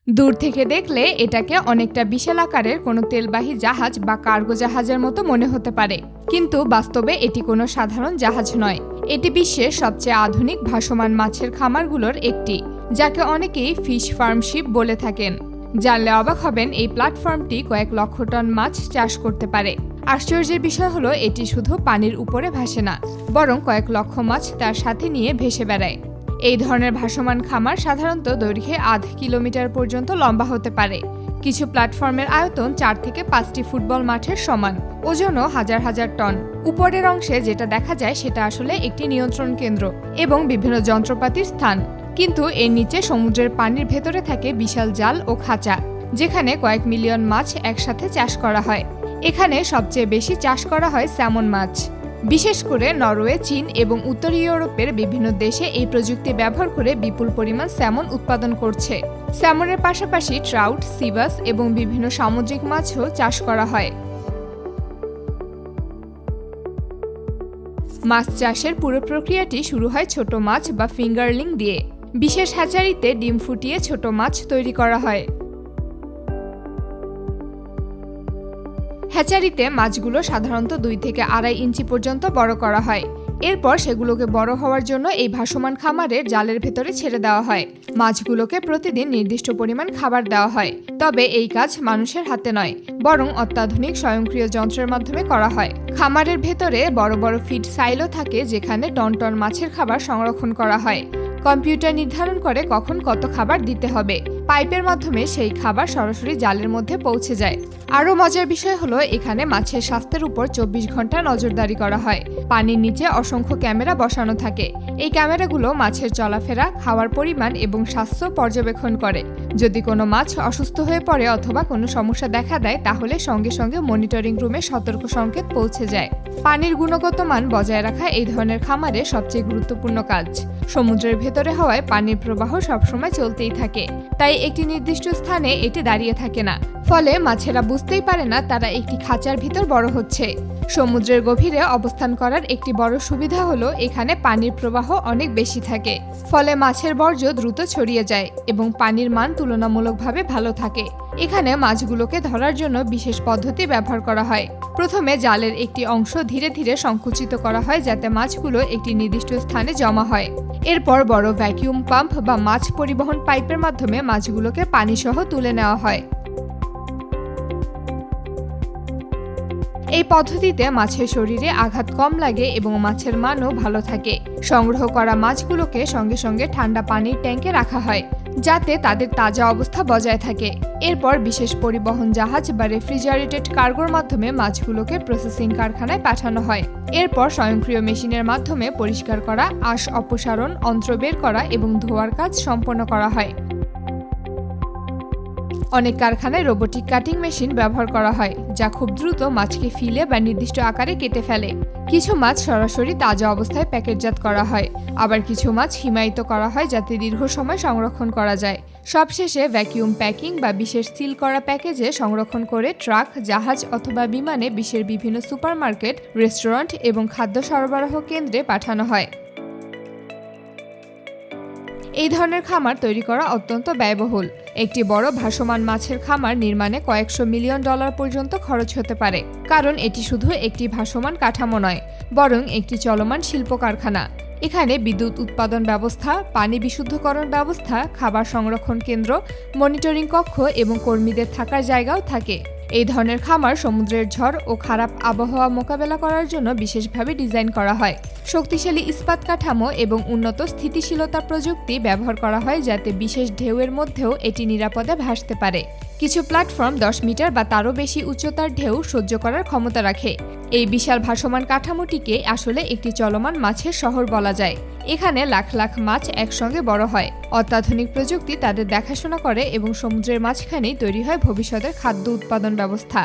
দূর থেকে দেখলে এটাকে অনেকটা বিশাল আকারের কোনো তেলবাহী জাহাজ বা কার্গো জাহাজের মতো মনে হতে পারে, কিন্তু বাস্তবে এটি কোনো সাধারণ জাহাজ নয়। এটি বিশ্বের সবচেয়ে আধুনিক ভাসমান মাছের খামারগুলোর একটি, যাকে অনেকেই ফিশ ফার্ম শিপ বলে থাকেন। জানলে অবাক হবেন, এই প্ল্যাটফর্মটি কয়েক লক্ষ টন মাছ চাষ করতে পারে। আশ্চর্যের বিষয় হলো, এটি শুধু পানির উপরে ভাসে না, বরং কয়েক লক্ষ মাছ তার সাথে নিয়ে ভেসে বেড়ায়। এই ধরনের ভাসমান খামার সাধারণত দৈর্ঘ্যে 0.5 কিলোমিটার পর্যন্ত লম্বা হতে পারে। কিছু প্ল্যাটফর্মের আয়তন 4 থেকে 5টি ফুটবল মাঠের সমান, ওজনও হাজার হাজার টন। উপরের অংশে যেটা দেখা যায় সেটা আসলে একটি নিয়ন্ত্রণ কেন্দ্র এবং বিভিন্ন যন্ত্রপাতির স্থান, কিন্তু এর নিচে সমুদ্রের পানির ভেতরে থাকে বিশাল জাল ও খাঁচা, যেখানে কয়েক মিলিয়ন মাছ একসাথে চাষ করা হয়। এখানে সবচেয়ে বেশি চাষ করা হয় স্যামন মাছ। বিশেষ করে নরওয়ে, চীন এবং উত্তর ইউরোপের বিভিন্ন দেশে এই প্রযুক্তি ব্যবহার করে বিপুল পরিমাণ স্যামন উৎপাদন করছে। স্যামনের পাশাপাশি ট্রাউট, সিবাস এবং বিভিন্ন সামুদ্রিক মাছও চাষ করা হয়। মাছ চাষের পুরো প্রক্রিয়াটি শুরু হয় ছোট মাছ বা ফিঙ্গারলিং দিয়ে। বিশেষ হ্যাচারিতে ডিম ফুটিয়ে ছোট মাছ তৈরি করা হয়। হ্যাচারিতে মাছগুলো সাধারণত 2 থেকে 2.5 ইঞ্চি পর্যন্ত বড় করা হয়। এরপর সেগুলোকে বড় হওয়ার জন্য এই ভাসমান খামারের জালের ভেতরে ছেড়ে দেওয়া হয়। মাছগুলোকে প্রতিদিন নির্দিষ্ট পরিমাণ খাবার দেওয়া হয়, তবে এই কাজ মানুষের হাতে নয়, বরং অত্যাধুনিক স্বয়ংক্রিয় যন্ত্রের মাধ্যমে করা হয়। খামারের ভেতরে বড় বড় ফিড সাইলো থাকে, যেখানে টন টন মাছের খাবার সংরক্ষণ করা হয়। কম্পিউটার নির্ধারণ করে কখন কত খাবার দিতে হবে। পাইপের মাধ্যমে সেই খাবার সরাসরি জালের মধ্যে পৌঁছে যায়। আরও মজার বিষয় হলো, এখানে মাছের স্বাস্থ্যের উপর 24 ঘন্টা নজরদারি করা হয়। পানির নিচে অসংখ্য ক্যামেরা বসানো থাকে। এই ক্যামেরাগুলো মাছের চলাফেরা, খাওয়ার পরিমাণ এবং স্বাস্থ্য পর্যবেক্ষণ করে। যদি কোনো মাছ অসুস্থ হয়ে পড়ে অথবা কোনো সমস্যা দেখা দেয়, তাহলে সঙ্গে সঙ্গে মনিটরিং রুমে সতর্ক সংকেত পৌঁছে যায়। পানির গুণগত মান বজায় রাখা এই ধরনের খামারে সবচেয়ে গুরুত্বপূর্ণ কাজ। সমুদ্রের ভেতরে হওয়ায় পানির প্রবাহ সবসময় চলতেই থাকে, তাই একটি নির্দিষ্ট স্থানে এটি দাঁড়িয়ে থাকে না। ফলে মাছেরা বুঝতেই পারে না তারা একটি খাঁচার ভিতর বড় হচ্ছে। সমুদ্রের গভীরে অবস্থান করার একটি বড় সুবিধা হলো, এখানে পানির প্রবাহ অনেক বেশি থাকে। ফলে মাছের বর্জ্য দ্রুত ছড়িয়ে যায় এবং পানির মান তুলনামূলকভাবে ভালো থাকে। এখানে মাছগুলোকে ধরার জন্য বিশেষ পদ্ধতি ব্যবহার করা হয়। প্রথমে জালের একটি অংশ ধীরে ধীরে সংকুচিত করা হয়, যাতে মাছগুলো একটি নির্দিষ্ট স্থানে জমা হয়। এরপর বড় ভ্যাকুয়াম পাম্প বা মাছ পরিবহন পাইপের মাধ্যমে মাছগুলোকে পানিসহ তুলে নেওয়া হয়। এই পদ্ধতিতে মাছের শরীরে আঘাত কম লাগে এবং মাছের মানও ভালো থাকে। সংগ্রহ করা মাছগুলোকে সঙ্গে সঙ্গে ঠান্ডা পানির ট্যাঙ্কে রাখা হয়, যাতে তাদের তাজা অবস্থা বজায় থাকে। এরপর বিশেষ পরিবহন জাহাজ বা রেফ্রিজারেটেড কার্গোর মাধ্যমে মাছগুলোকে প্রসেসিং কারখানায় পাঠানো হয়। এরপর স্বয়ংক্রিয় মেশিনের মাধ্যমে পরিষ্কার করা, আঁশ অপসারণ, অন্ত্র বের করা এবং ধোয়ার কাজ সম্পন্ন করা হয়। অনেক কারখানায় রোবোটিক কাটিং মেশিন ব্যবহার করা হয়, যা খুব দ্রুত মাছকে ফিলে বা নির্দিষ্ট আকারে কেটে ফেলে। কিছু মাছ সরাসরি তাজা অবস্থায় প্যাকেটজাত করা হয়, আবার কিছু মাছ হিমায়িত করা হয় যাতে দীর্ঘ সময় সংরক্ষণ করা যায়। সবশেষে ভ্যাকুয়াম প্যাকিং বা বিশেষ সিল করা প্যাকেজে সংরক্ষণ করে ট্রাক, জাহাজ অথবা বিমানে বিশ্বের বিভিন্ন সুপারমার্কেট, রেস্টুরেন্ট এবং খাদ্য সরবরাহ কেন্দ্রে পাঠানো হয়। এই ধরনের খামার তৈরি করা অত্যন্ত ব্যয়বহুল। একটি বড় ভাসমান মাছের খামার নির্মাণে কয়েকশো মিলিয়ন ডলার পর্যন্ত খরচ হতে পারে, কারণ এটি শুধু একটি ভাসমান কাঠামো নয়, বরং একটি চলমান শিল্প কারখানা। এখানে বিদ্যুৎ উৎপাদন ব্যবস্থা, পানি বিশুদ্ধকরণ ব্যবস্থা, খাবার সংরক্ষণ কেন্দ্র, মনিটরিং কক্ষ এবং কর্মীদের থাকার জায়গাও থাকে। এই ধরনের খামার সমুদ্রের ঝড় ও খারাপ আবহাওয়া মোকাবেলা করার জন্য বিশেষভাবে ডিজাইন করা হয়। শক্তিশালী ইস্পাত কাঠামো এবং উন্নত স্থিতিশীলতা প্রযুক্তি ব্যবহার করা হয়, যাতে বিশেষ ঢেউয়ের মধ্যেও এটি নিরাপদে ভাসতে পারে। কিছু প্ল্যাটফর্ম 10 মিটার বা তারও বেশি উচ্চতার ঢেউ সহ্য করার ক্ষমতা রাখে। এই বিশাল ভাসমান কাঠামোটিকে আসলে একটি চলমান মাছের শহর বলা যায়। এখানে লাখ লাখ মাছ একসঙ্গে বড় হয়। অত্যাধুনিক প্রযুক্তি তাদের দেখাশোনা করে এবং সমুদ্রের মাঝখানেই তৈরি হয় ভবিষ্যতের খাদ্য উৎপাদন ব্যবস্থা।